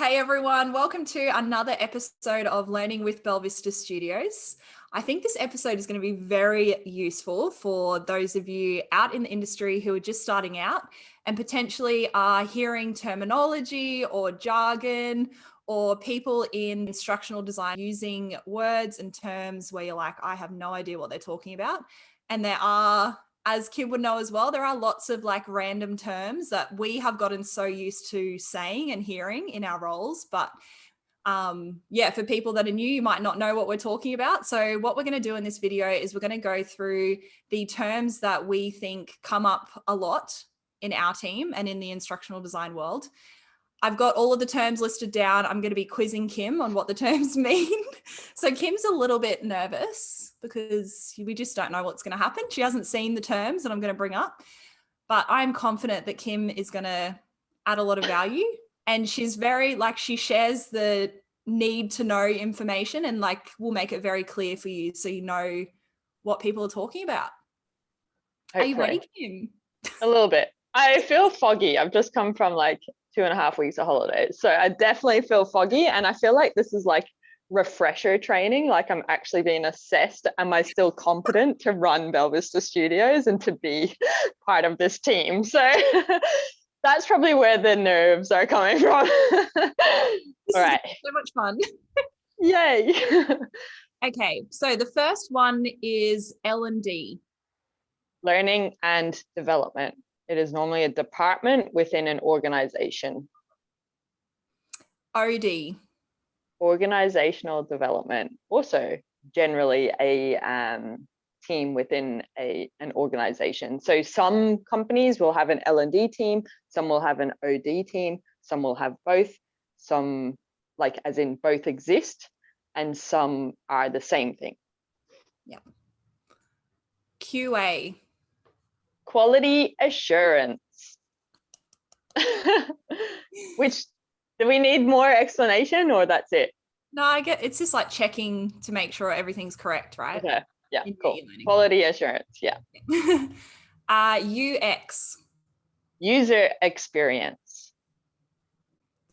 Hey everyone, welcome to another episode of Learning with Bell Vista Studios. I think this episode is going to be very useful for those of you out in the industry who are just starting out and potentially are hearing terminology or jargon or people in instructional design using words and terms where you're like, I have no idea what they're talking about. And there are, as Kim would know as well, there are lots of like random terms that we have gotten so used to saying and hearing in our roles. But for people that are new, you might not know what we're talking about. So what we're going to do in this video is we're going to go through the terms that we think come up a lot in our team and in the instructional design world. I've got all of the terms listed down. I'm going to be quizzing Kim on what the terms mean. So Kim's a little bit nervous because we just don't know what's going to happen. She hasn't seen the terms that I'm going to bring up, but I'm confident that Kim is going to add a lot of value. And she's very, she shares the need to know information and will make it very clear for you so you know what people are talking about. Hopefully. Are you ready, Kim? A little bit. I feel foggy. I've just come from 2.5 weeks of holidays. So I definitely feel foggy. And I feel like this is refresher training. I'm actually being assessed. Am I still competent to run Bell Vista Studios and to be part of this team? So that's probably where the nerves are coming from. All right. So much fun. Yay. Okay. So the first one is L&D. Learning and development. It is normally a department within an organization. OD. Organizational development. Also generally a team within an organization. So some companies will have an L&D team, some will have an OD team, some will have both, some as in both exist, and some are the same thing. Yeah. QA. Quality assurance. Which, do we need more explanation or that's it? No, I get it's just checking to make sure everything's correct, right? Okay. Yeah, cool. Quality assurance. Yeah. UX. User experience.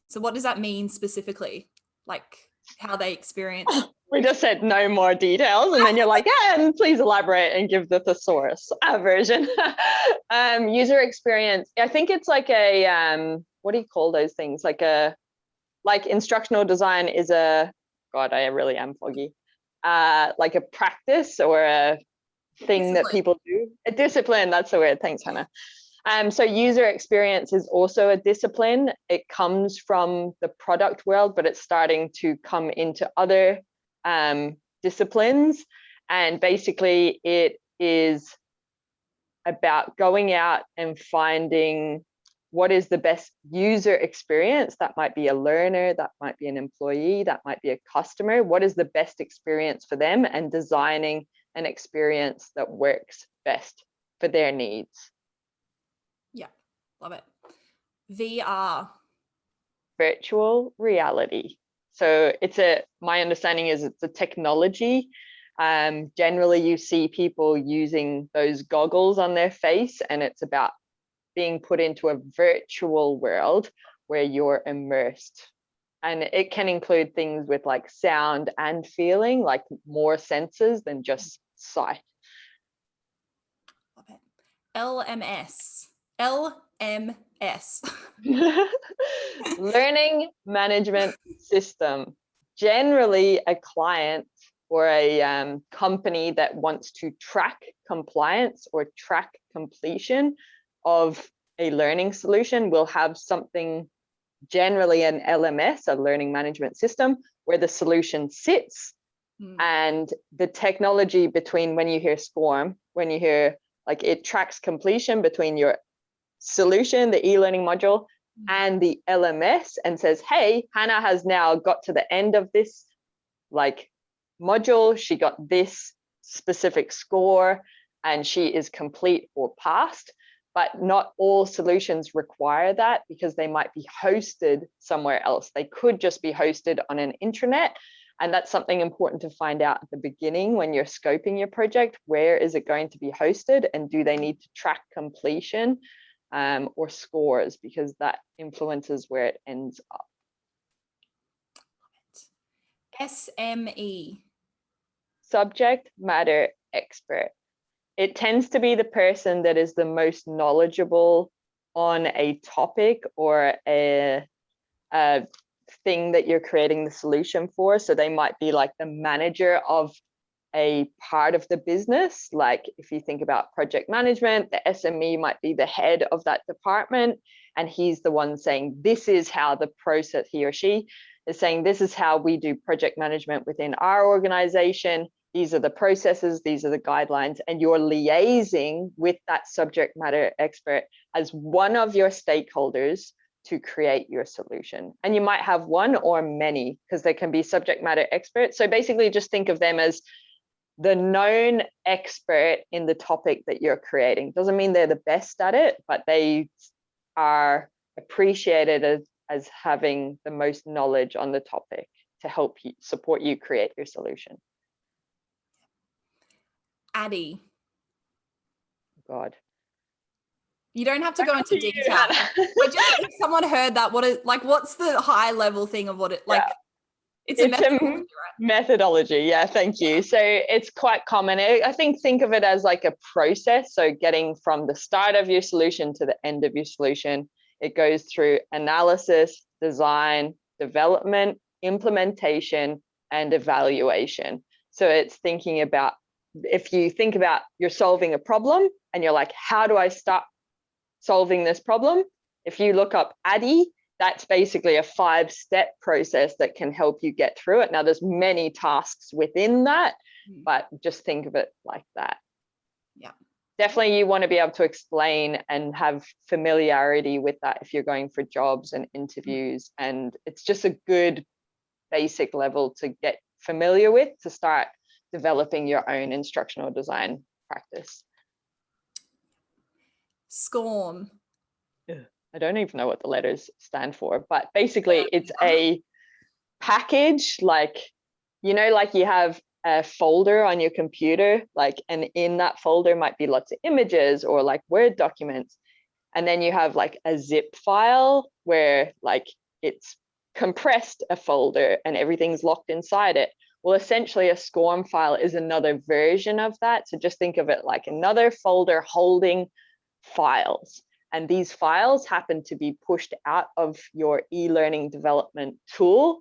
So what does that mean specifically? How they experience? We just said no more details, and then you're like, yeah, and please elaborate and give the thesaurus version. User experience. I think it's what do you call those things? Instructional design is I really am foggy. A practice or a thing that people do. A discipline, that's the word. Thanks, Hannah. So user experience is also a discipline. It comes from the product world, but it's starting to come into other disciplines. And basically it is about going out and finding what is the best user experience. That might be a learner, that might be an employee, that might be a customer. What is the best experience for them, and designing an experience that works best for their needs. Yeah, love it. VR. Virtual reality. So my understanding is it's a technology. Generally you see people using those goggles on their face, and it's about being put into a virtual world where you're immersed. And it can include things with sound and feeling, more senses than just sight. Love it. LMS. LMS. Learning management system. Generally a client or a company that wants to track compliance or track completion of a learning solution will have something, generally an LMS, a learning management system, where the solution sits. And the technology between, when you hear SCORM, when you hear it tracks completion between your solution, the e-learning module, and the LMS, and says, hey, Hannah has now got to the end of this module. She got this specific score and she is complete or passed. But not all solutions require that, because they might be hosted somewhere else. They could just be hosted on an intranet. And that's something important to find out at the beginning when you're scoping your project. Where is it going to be hosted, and do they need to track completion or scores, because that influences where it ends up. SME. Subject matter expert. It tends to be the person that is the most knowledgeable on a topic or a thing that you're creating the solution for. So they might be like the manager of a part of the business. Like if you think about project management, the SME might be the head of that department, and he's the one saying, this is how the process, he or she is saying, this is how we do project management within our organization. These are the processes, these are the guidelines, and you're liaising with that subject matter expert as one of your stakeholders to create your solution. And you might have one or many, because they can be subject matter experts. So basically just think of them as the known expert in the topic that you're creating. Doesn't mean they're the best at it, but they are appreciated as having the most knowledge on the topic to help you support you create your solution. ADDIE. God. You don't have to go into detail. But just if someone heard that, what's the high level thing of what it like? Yeah. It's a methodology, right? Methodology, yeah, thank you. So it's quite common. I think of it as like a process. So getting from the start of your solution to the end of your solution, it goes through analysis, design, development, implementation, and evaluation. So it's thinking about, if you think about you're solving a problem and you're like, how do I start solving this problem? If you look up ADDIE, that's basically a 5-step process that can help you get through it. Now, there's many tasks within that, but just think of it like that. Yeah. Definitely you want to be able to explain and have familiarity with that if you're going for jobs and interviews. And it's just a good basic level to get familiar with to start developing your own instructional design practice. SCORM. I don't even know what the letters stand for, but basically it's a package, like, you know, like you have a folder on your computer, like, and in that folder might be lots of images or like Word documents. And then you have like a zip file where like it's compressed a folder and everything's locked inside it. Well, essentially a SCORM file is another version of that. So just think of it like another folder holding files. And these files happen to be pushed out of your e-learning development tool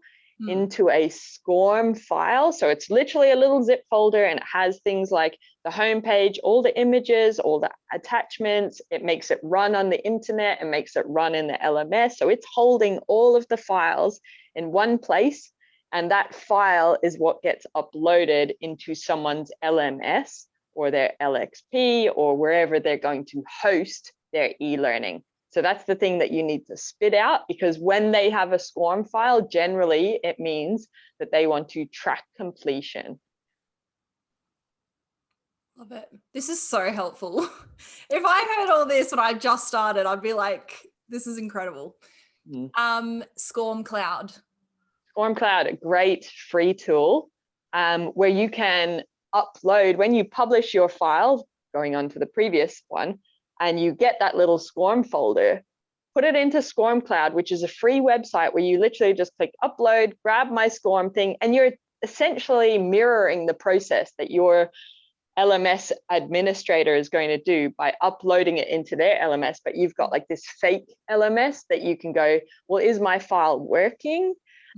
into a SCORM file. So it's literally a little zip folder, and it has things like the homepage, all the images, all the attachments. It makes it run on the internet and makes it run in the LMS. So it's holding all of the files in one place. And that file is what gets uploaded into someone's LMS or their LXP or wherever they're going to host their e-learning. So that's the thing that you need to spit out, because when they have a SCORM file, generally it means that they want to track completion. Love it. This is so helpful. If I heard all this when I just started, I'd be like, this is incredible. SCORM Cloud. SCORM Cloud, a great free tool where you can upload, when you publish your file, going on to the previous one, and you get that little SCORM folder, put it into SCORM Cloud, which is a free website where you literally just click upload, grab my SCORM thing, and you're essentially mirroring the process that your LMS administrator is going to do by uploading it into their LMS. But you've got like this fake LMS that you can go, well, is my file working?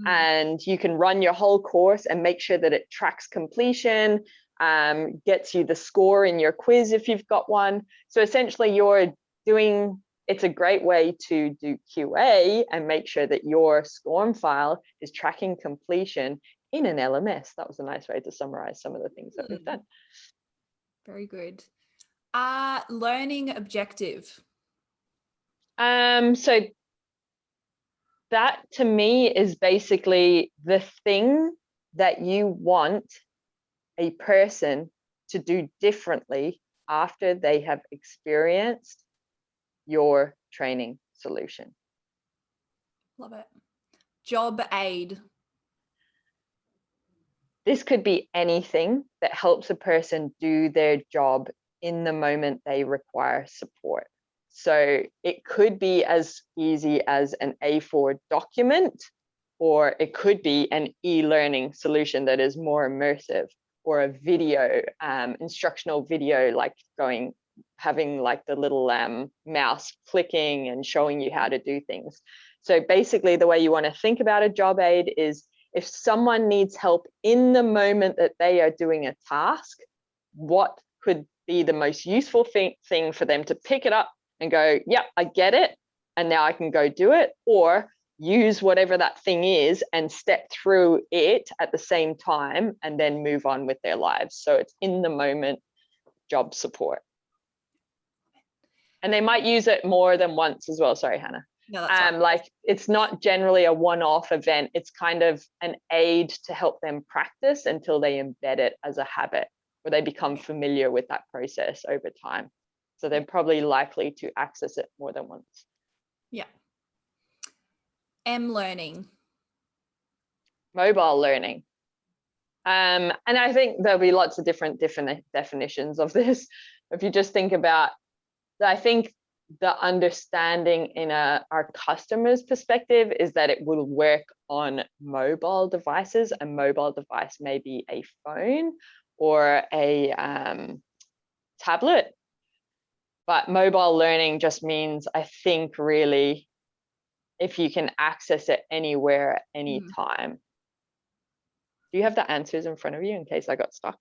And you can run your whole course and make sure that it tracks completion, gets you the score in your quiz if you've got one. So essentially it's a great way to do QA and make sure that your SCORM file is tracking completion in an LMS. That was a nice way to summarize some of the things that we've done. Very good. Learning objective. So that to me is basically the thing that you want a person to do differently after they have experienced your training solution. Love it. Job aid. This could be anything that helps a person do their job in the moment they require support. So it could be as easy as an A4 document or it could be an e-learning solution that is more immersive, or a video, instructional video, like having like the little mouse clicking and showing you how to do things. So basically the way you want to think about a job aid is, if someone needs help in the moment that they are doing a task, what could be the most useful thing for them to pick it up and go, yep, I get it, and now I can go do it, or use whatever that thing is and step through it at the same time and then move on with their lives. So it's in the moment job support. And they might use it more than once as well. Sorry, Hannah. No, that's right. Like, it's not generally a one-off event. It's kind of an aid to help them practice until they embed it as a habit, where they become familiar with that process over time. So they're probably likely to access it more than once. Yeah. mLearning. Mobile learning. And I think there'll be lots of different definitions of this. If you just think about, I think the understanding in our customer's perspective is that it will work on mobile devices. A mobile device may be a phone or a tablet. But mobile learning just means, I think, really, if you can access it anywhere, anytime. Do you have the answers in front of you in case I got stuck?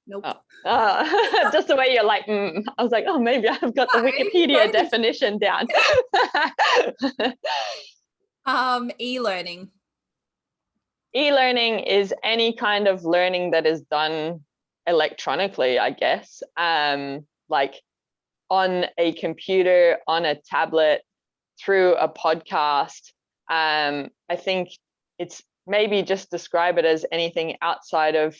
Nope. Oh. Just the way you're like, I was like, oh, maybe I've got the Wikipedia definition down. E-learning. E-learning is any kind of learning that is done electronically, I guess, like on a computer, on a tablet, through a podcast. I think it's maybe just describe it as anything outside of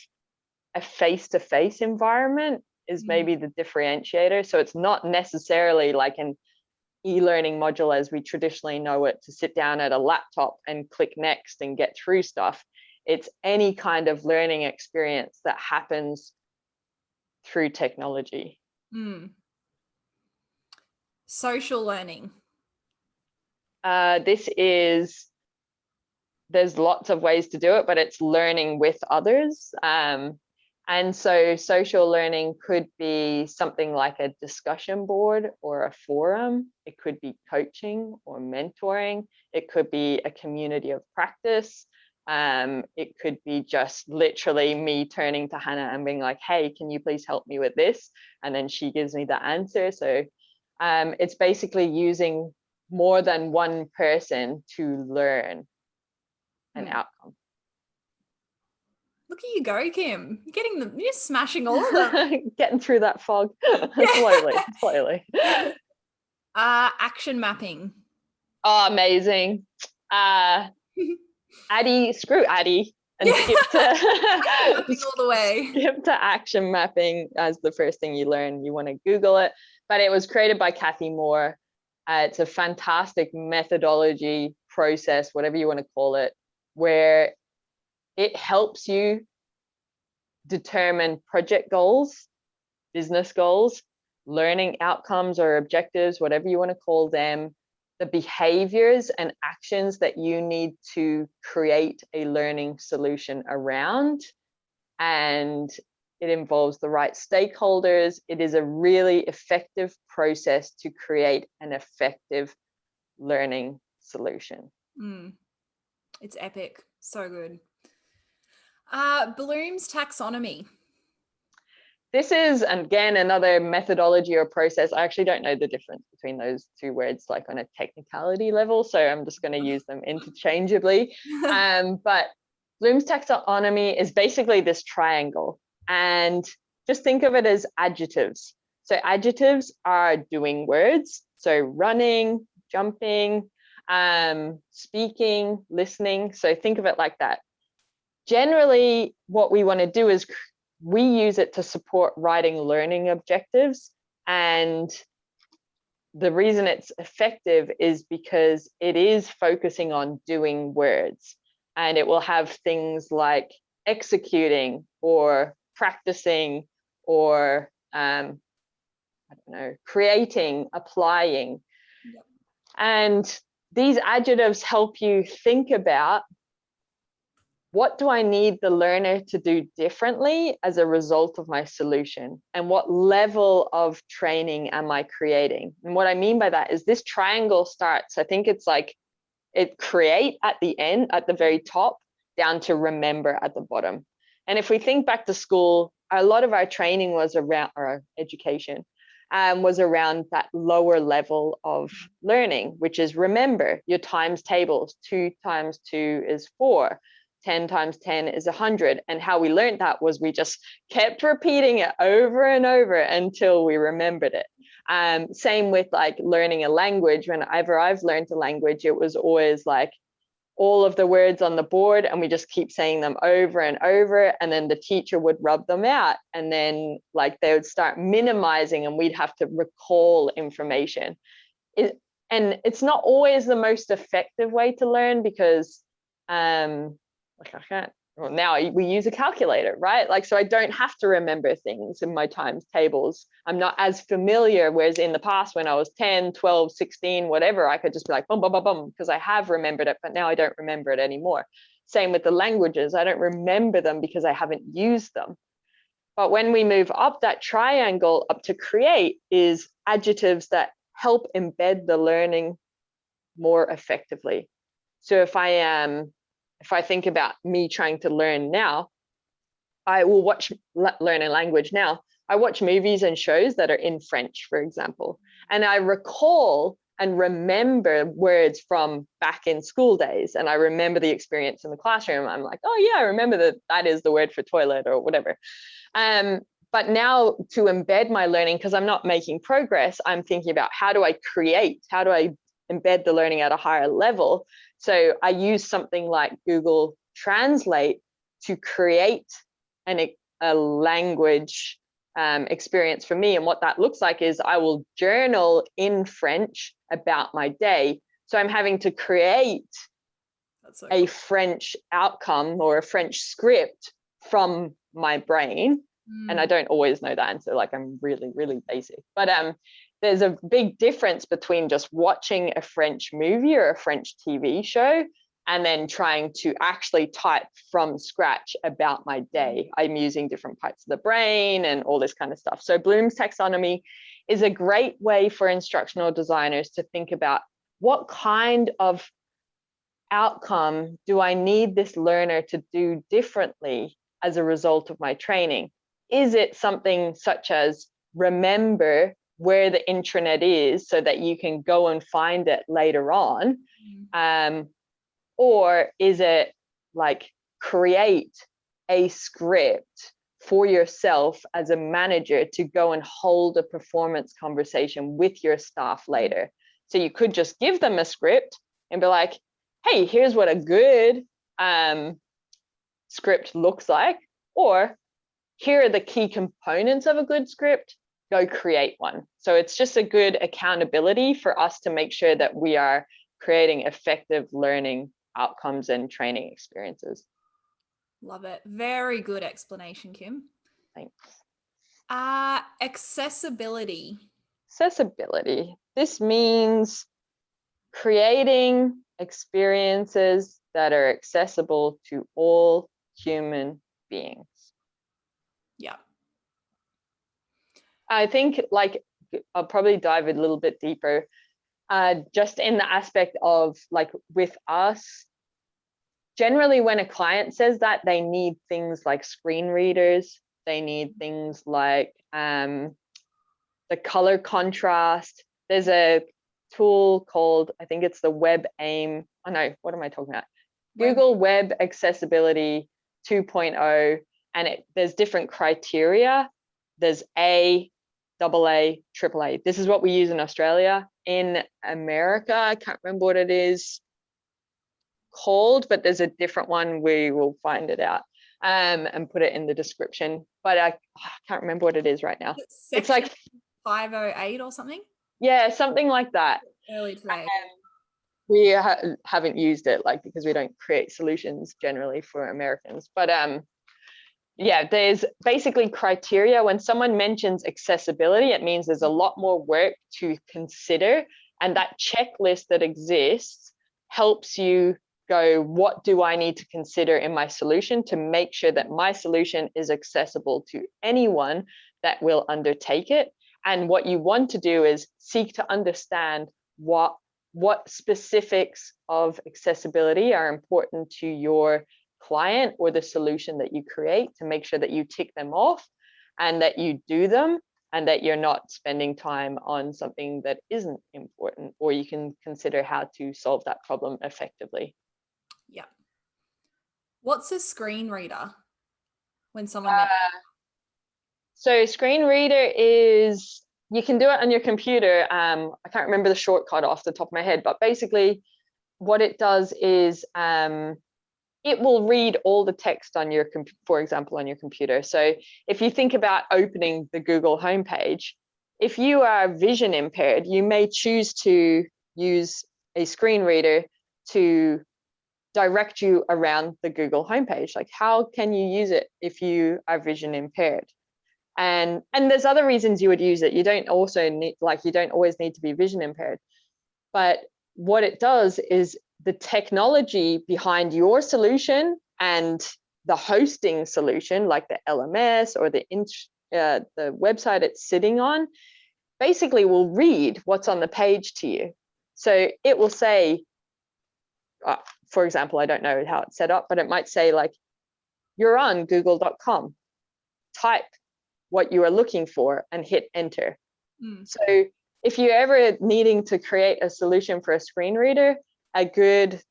a face-to-face environment is maybe the differentiator. So it's not necessarily like an e-learning module as we traditionally know it, to sit down at a laptop and click next and get through stuff. It's any kind of learning experience that happens through technology. Social learning. There's lots of ways to do it, but it's learning with others. And so social learning could be something like a discussion board or a forum. It could be coaching or mentoring. It could be a community of practice. It could be just literally me turning to Hannah and being like, hey, can you please help me with this? And then she gives me the answer. So it's basically using more than one person to learn an outcome. Look at you go, Kim. You're smashing all of them. Getting through that fog slowly. Action mapping. Oh, amazing. ADDIE, screw ADDIE, and skip to all the way. Skip to action mapping as the first thing you learn. You want to Google it, but it was created by Kathy Moore. It's a fantastic methodology, process, whatever you want to call it, where it helps you determine project goals, business goals, learning outcomes or objectives, whatever you want to call them, the behaviors and actions that you need to create a learning solution around. And it involves the right stakeholders. It is a really effective process to create an effective learning solution. It's epic. So good. Bloom's taxonomy. This is, again, another methodology or process. I actually don't know the difference between those two words, like on a technicality level, so I'm just going to use them interchangeably. But Bloom's taxonomy is basically this triangle, and just think of it as adjectives. So adjectives are doing words, so running, jumping, speaking, listening. So think of it like that. Generally, what we want to do is we use it to support writing learning objectives. And the reason it's effective is because it is focusing on doing words. And it will have things like executing or practicing or, creating, applying. And these adjectives help you think about what do I need the learner to do differently as a result of my solution? And what level of training am I creating? And what I mean by that is this triangle starts, I think it's like it create at the end, at the very top, down to remember at the bottom. And if we think back to school, a lot of our training was around, or our education, was around that lower level of learning, which is remember your times tables. 2 times 2 is 4. 10 times 10 is 100. And how we learned that was we just kept repeating it over and over until we remembered it. Same with like learning a language. Whenever I've learned a language, it was always like all of the words on the board and we just keep saying them over and over, and then the teacher would rub them out, and then like they would start minimizing and we'd have to recall information. And it's not always the most effective way to learn because like I can't, well, now we use a calculator, right? Like, so I don't have to remember things in my times tables. I'm not as familiar, whereas in the past when I was 10, 12, 16, whatever, I could just be like, boom, boom, boom, boom, because I have remembered it, but now I don't remember it anymore. Same with the languages. I don't remember them because I haven't used them. But when we move up that triangle up to create is adjectives that help embed the learning more effectively. So if I think about me trying to learn now, I will learn a language now. I watch movies and shows that are in French, for example, and I recall and remember words from back in school days. And I remember the experience in the classroom. I'm like, oh yeah, I remember that is the word for toilet or whatever. But now to embed my learning, because I'm not making progress, I'm thinking about how do I embed the learning at a higher level. So I use something like Google Translate to create a language experience for me. And what that looks like is I will journal in French about my day. So I'm having to create a French outcome or a French script from my brain. And I don't always know the answer, like I'm really, really basic. But there's a big difference between just watching a French movie or a French TV show and then trying to actually type from scratch about my day. I'm using different parts of the brain and all this kind of stuff. So Bloom's taxonomy is a great way for instructional designers to think about what kind of outcome do I need this learner to do differently as a result of my training? Is it something such as remember where the intranet is so that you can go and find it later on? Or is it like create a script for yourself as a manager to go and hold a performance conversation with your staff later? So you could just give them a script and be like, hey, here's what a good script looks like, or here are the key components of a good script, go create one. So it's just a good accountability for us to make sure that we are creating effective learning outcomes and training experiences. Love it. Very good explanation, Kim. Thanks. Accessibility. Accessibility. This means creating experiences that are accessible to all human beings. Yeah. I think like I'll probably dive a little bit deeper just in the aspect of like with us, generally when a client says that, they need things like screen readers, they need things like the color contrast. There's a tool called, I think it's the WebAIM. Oh no, what am I talking about? Google Web Accessibility 2.0, and there's different criteria. There's A, AA, AAA. This is what we use in Australia. In America, I can't remember what it is called, but there's a different one. We will find it out and put it in the description. But I can't remember what it is right now. It's like 508 or something. Yeah, something like that. Early today. We haven't used it because we don't create solutions generally for Americans. But yeah, there's basically criteria. When someone mentions accessibility, it means there's a lot more work to consider. And that checklist that exists helps you go, what do I need to consider in my solution to make sure that my solution is accessible to anyone that will undertake it? And what you want to do is seek to understand what specifics of accessibility are important to your client or the solution that you create, to make sure that you tick them off and that you do them, and that you're not spending time on something that isn't important, or you can consider how to solve that problem effectively. Yeah. What's a screen reader when someone So screen reader is, you can do it on your computer. I can't remember the shortcut off the top of my head, but basically what it does is it will read all the text on your, for example, on your computer. So if you think about opening the Google homepage, if you are vision impaired, you may choose to use a screen reader to direct you around the Google homepage. Like, how can you use it if you are vision impaired? And there's other reasons you would use it. You don't also need, like, you don't always need to be vision impaired. But what it does is the technology behind your solution and the hosting solution, like the LMS or the website it's sitting on, basically will read what's on the page to you. So it will say, for example, I don't know how it's set up, but it might say, like, you're on google.com, type what you are looking for and hit enter. So if you're ever needing to create a solution for a screen reader, a good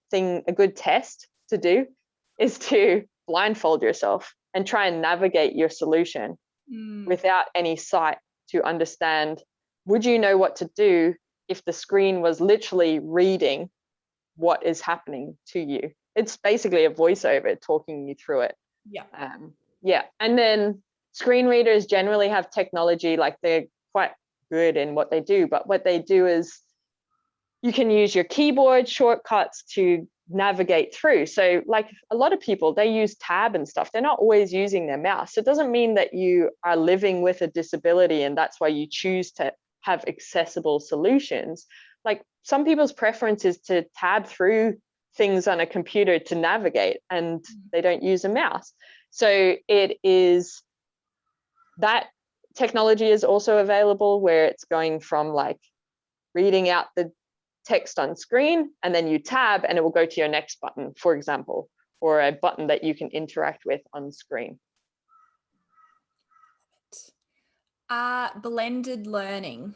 test to do is to blindfold yourself and try and navigate your solution without any sight, to understand, would you know what to do if the screen was literally reading what is happening to you? It's basically a voiceover talking you through it. Yeah. And then screen readers generally have technology, like, they're quite good in what they do, but what they do is you can use your keyboard shortcuts to navigate through. So, like, a lot of people, they use tab and stuff. They're not always using their mouse. It doesn't mean that you are living with a disability and that's why you choose to have accessible solutions. Like, some people's preference is to tab through things on a computer to navigate, and they don't use a mouse. So it is, that technology is also available where it's going from, like, reading out the text on screen and then you tab and it will go to your next button, for example, or a button that you can interact with on screen. Blended learning.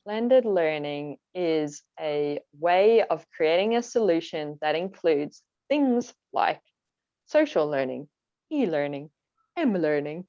Blended learning is a way of creating a solution that includes things like social learning, e-learning, mLearning,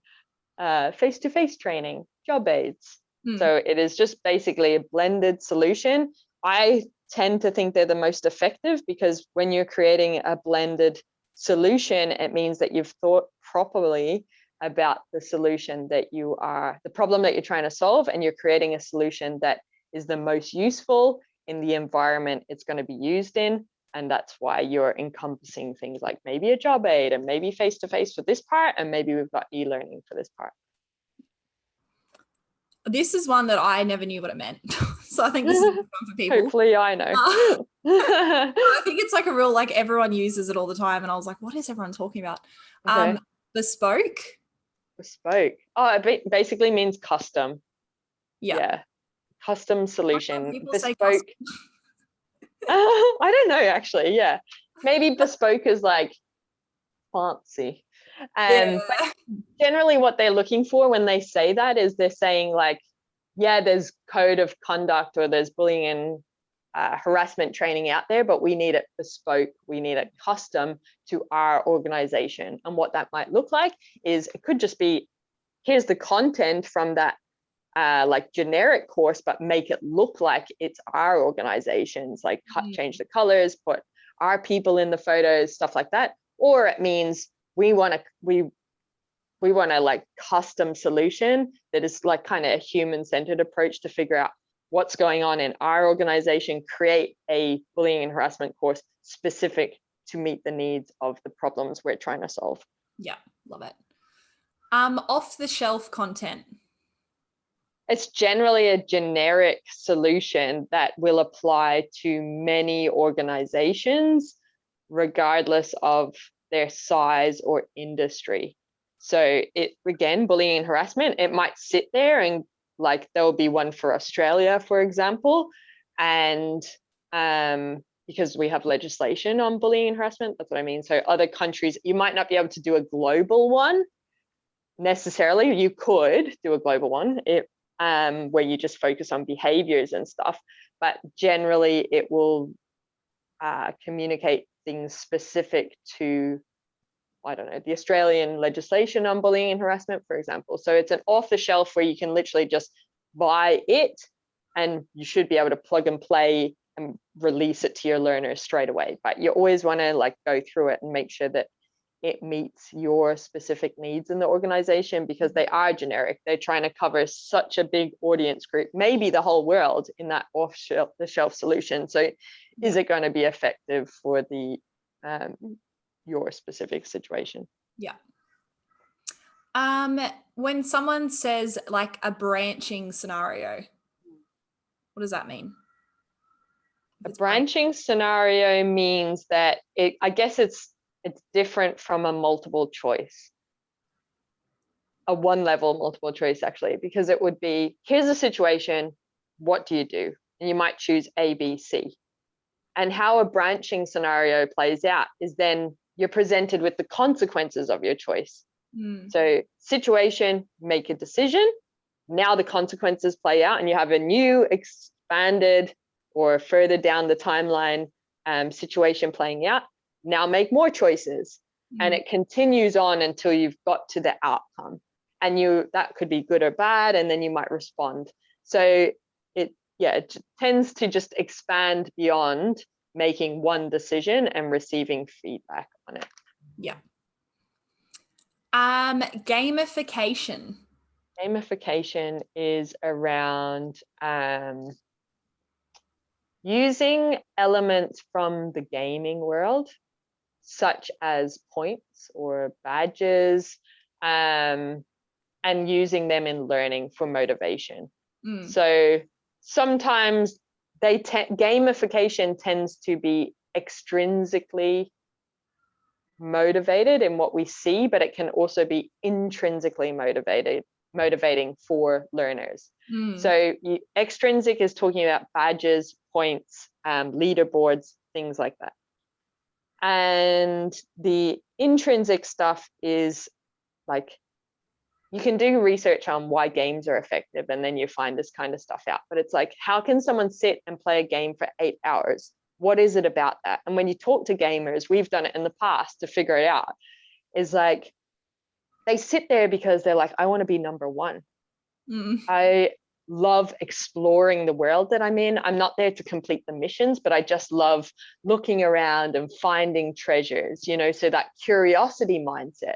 face-to-face training, job aids. So it is just basically a blended solution. I tend to think they're the most effective because when you're creating a blended solution, it means that you've thought properly about the solution that the problem that you're trying to solve, and you're creating a solution that is the most useful in the environment it's going to be used in. And that's why you're encompassing things like maybe a job aid and maybe face-to-face for this part, and maybe we've got e-learning for this part. This is one that I never knew what it meant. So I think this is a good one for people. Hopefully I know. I think it's like a real, like, everyone uses it all the time. And I was like, what is everyone talking about? Okay. Bespoke. Bespoke. Oh, it basically means custom. Yeah. Custom solution. People Bespoke. say custom. I don't know, actually. Yeah. Maybe bespoke is like fancy. But generally what they're looking for when they say that is they're saying, like, yeah, there's code of conduct or there's bullying and harassment training out there, but we need it bespoke. We need it custom to our organization. And what that might look like is, it could just be, here's the content from that like generic course, but make it look like it's our organizations, like change the colors, put our people in the photos, stuff like that. Or it means we want a like custom solution that is like kind of a human-centered approach to figure out what's going on in our organization, create a bullying and harassment course specific to meet the needs of the problems we're trying to solve. Yeah, love it. Off-the-shelf content. It's generally a generic solution that will apply to many organizations. regardless of their size or industry. So it, again, bullying and harassment, it might sit there and like there will be one for Australia, for example, and because we have legislation on bullying and harassment, that's what I mean. So other countries, you might not be able to do a global one necessarily. You could do a global one where you just focus on behaviors and stuff, but generally it will communicate things specific to, I don't know, the Australian legislation on bullying and harassment, for example. So it's an off the shelf where you can literally just buy it and you should be able to plug and play and release it to your learners straight away. But you always want to like go through it and make sure that it meets your specific needs in the organization, because they are generic. They're trying to cover such a big audience group, maybe the whole world, in that the shelf solution. So is it going to be effective for the your specific situation? Yeah. When someone says like a branching scenario, what does that mean? A branching scenario means that I guess it's different from a multiple choice, a one level multiple choice actually, because it would be, here's a situation, what do you do? And you might choose A, B, C. And how a branching scenario plays out is then you're presented with the consequences of your choice. So situation, make a decision. Now the consequences play out and you have a new expanded or further down the timeline situation playing out. Now make more choices. And it continues on until you've got to the outcome. And that could be good or bad, and then you might respond. So it tends to just expand beyond making one decision and receiving feedback on it. Yeah. Gamification. Gamification is around using elements from the gaming world, such as points or badges, and using them in learning for motivation. So sometimes gamification tends to be extrinsically motivated in what we see, but it can also be intrinsically motivating for learners. So extrinsic is talking about badges, points, leaderboards, things like that. And the intrinsic stuff is like, you can do research on why games are effective, and then you find this kind of stuff out. But it's like, how can someone sit and play a game for 8 hours? What is it about that? And when you talk to gamers, we've done it in the past to figure it out, is like, they sit there because they're like, I want to be number one. I love exploring the world that I'm in. I'm not there to complete the missions, but I just love looking around and finding treasures, so that curiosity mindset.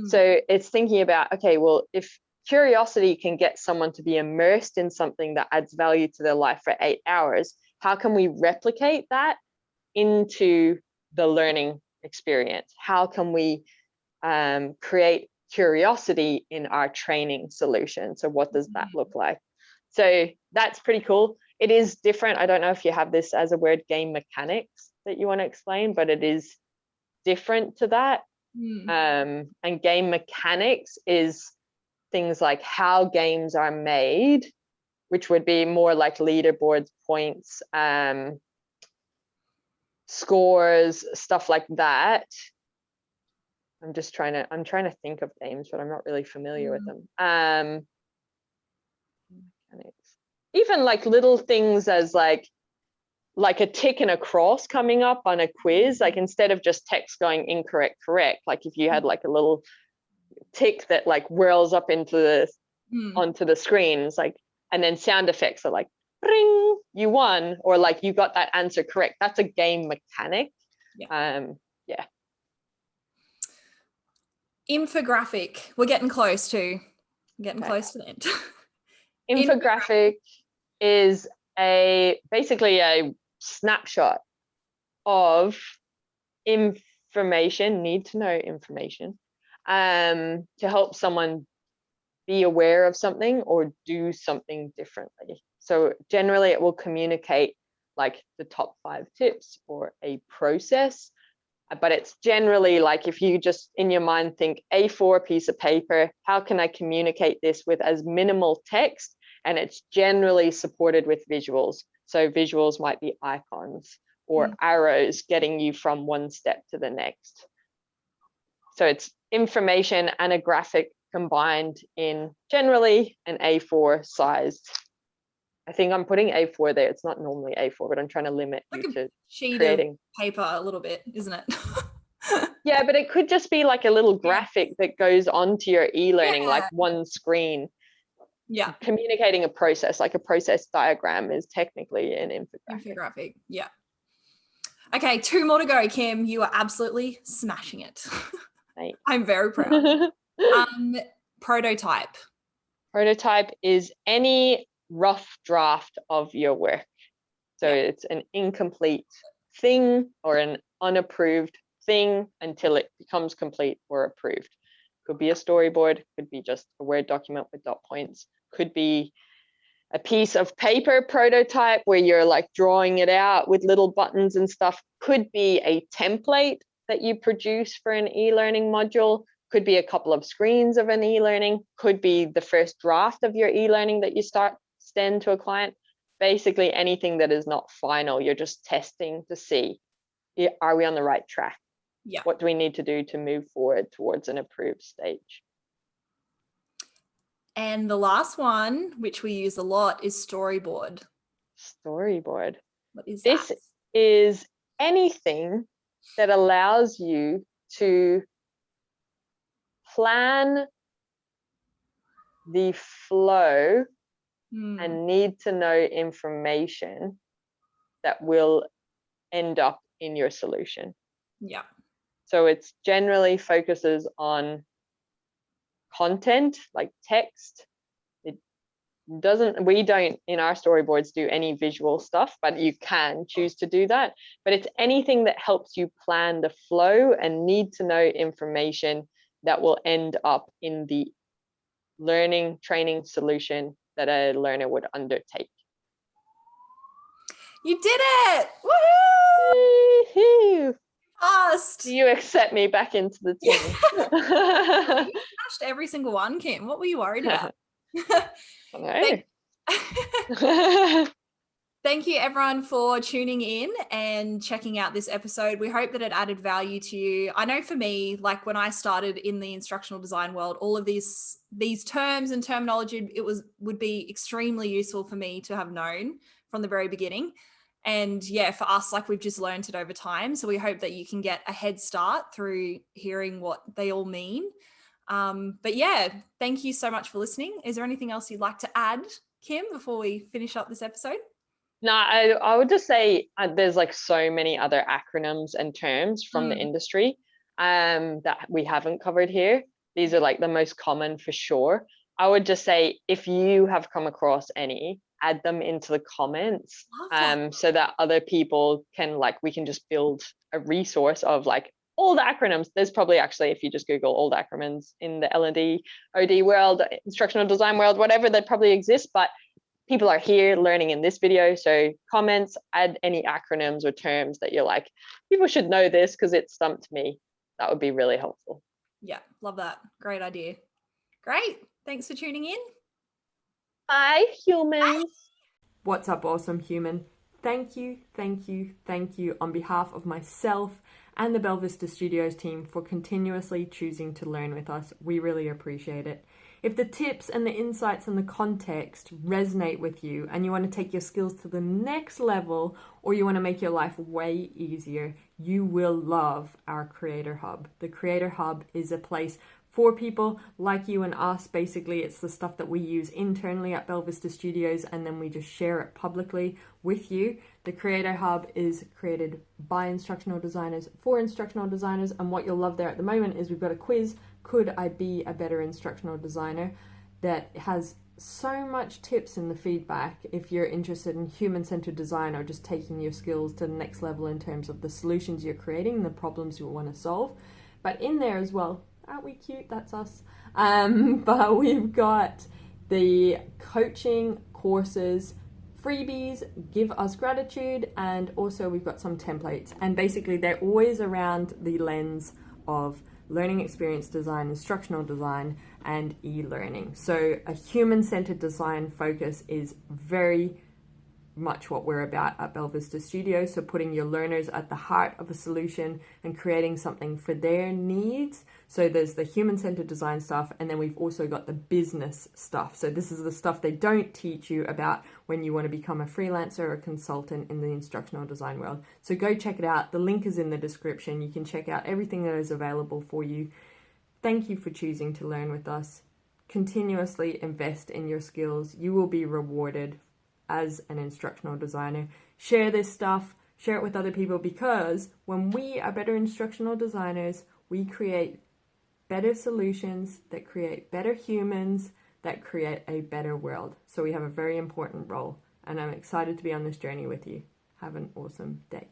So it's thinking about, okay, well, if curiosity can get someone to be immersed in something that adds value to their life for 8 hours, how can we replicate that into the learning experience? How can we create curiosity in our training solution? So what does that look like? So that's pretty cool. It is different. I don't know if you have this as a word, game mechanics, that you want to explain, but it is different to that. And game mechanics is things like how games are made, which would be more like leaderboards, points, scores, stuff like that. I'm trying to think of games, but I'm not really familiar with them. Even like little things as like a tick and a cross coming up on a quiz, like instead of just text going incorrect, correct, like if you had like a little tick that like whirls up into onto the screen, it's like, and then sound effects are like ring, you won, or like you got that answer correct. That's a game mechanic. Infographic. We're getting close to close to the end. Infographic is basically a snapshot of information, need to know information, to help someone be aware of something or do something differently. So generally it will communicate like the top 5 tips or a process But it's generally like, if you just in your mind think A4 piece of paper, how can I communicate this with as minimal text? And it's generally supported with visuals. So visuals might be icons or arrows getting you from one step to the next. So it's information and a graphic combined in generally an A4 sized. I think I'm putting A4 there. It's not normally A4, but I'm trying to limit Like you a to sheet creating of paper a little bit, isn't it? Yeah, but it could just be like a little graphic that goes onto your e-learning, Yeah. like one screen. Yeah. Communicating a process, like a process diagram, is technically an infographic. Infographic. Yeah. Okay, 2 more to go, Kim. You are absolutely smashing it. Right. I'm very proud. Prototype. Prototype is any rough draft of your work. So it's an incomplete thing or an unapproved thing until it becomes complete or approved. Could be a storyboard, could be just a Word document with dot points, could be a piece of paper prototype where you're like drawing it out with little buttons and stuff, could be a template that you produce for an e-learning module, could be a couple of screens of an e-learning, could be the first draft of your e-learning that you send to a client. Basically anything that is not final, you're just testing to see, are we on the right track? Yeah. What do we need to do to move forward towards an approved stage? And the last one, which we use a lot, is storyboard. Storyboard. What is that? This is anything that allows you to plan the flow and need to know information that will end up in your solution. Yeah. So it's generally focuses on content, like text. It doesn't, we don't in our storyboards do any visual stuff, but you can choose to do that. But it's anything that helps you plan the flow and need to know information that will end up in the learning training solution that a learner would undertake. You did it! Woohoo! Passed. Do you accept me back into the team? You smashed every single one, Kim. What were you worried about? I know. Thank you everyone for tuning in and checking out this episode. We hope that it added value to you. I know for me, like when I started in the instructional design world, all of these terms and terminology, would be extremely useful for me to have known from the very beginning. And yeah, for us, like we've just learned it over time. So we hope that you can get a head start through hearing what they all mean. But yeah, thank you so much for listening. Is there anything else you'd like to add, Kim, before we finish up this episode? No, I would just say there's like so many other acronyms and terms from the industry that we haven't covered here. These are like the most common for sure. I would just say if you have come across any, add them into the comments so that other people can, like, we can just build a resource of like all the acronyms. There's probably actually, if you just Google all the acronyms in the L&D, OD world, instructional design world, whatever, that probably exists, but people are here learning in this video. So comments, add any acronyms or terms that you're like, people should know this because it stumped me. That would be really helpful. Yeah, love that. Great idea. Great. Thanks for tuning in. Bye, humans. What's up, awesome human? Thank you on behalf of myself and the Bell Vista Studios team for continuously choosing to learn with us. We really appreciate it. If the tips and the insights and the context resonate with you and you want to take your skills to the next level, or you want to make your life way easier, you will love our Creator Hub. The Creator Hub is a place for people like you and us. Basically, it's the stuff that we use internally at Bell Vista Studios, and then we just share it publicly with you. The Creator Hub is created by instructional designers for instructional designers, and what you'll love there at the moment is we've got a quiz, could I be a better instructional designer, that has so much tips in the feedback if you're interested in human-centered design or just taking your skills to the next level in terms of the solutions you're creating, the problems you want to solve. But in there as well, aren't we cute? That's us. But we've got the coaching courses freebies, give us gratitude, and also we've got some templates. And basically they're always around the lens of learning experience design, instructional design, and e-learning. So a human-centered design focus is very much what we're about at Bell Vista Studios. So putting your learners at the heart of a solution and creating something for their needs. So there's the human-centered design stuff, and then we've also got the business stuff. So this is the stuff they don't teach you about when you want to become a freelancer or a consultant in the instructional design world. So go check it out. The link is in the description. You can check out everything that is available for you. Thank you for choosing to learn with us. Continuously invest in your skills. You will be rewarded as an instructional designer. Share this stuff, share it with other people, because when we are better instructional designers, we create better solutions that create better humans, that create a better world. So we have a very important role, and I'm excited to be on this journey with you. Have an awesome day.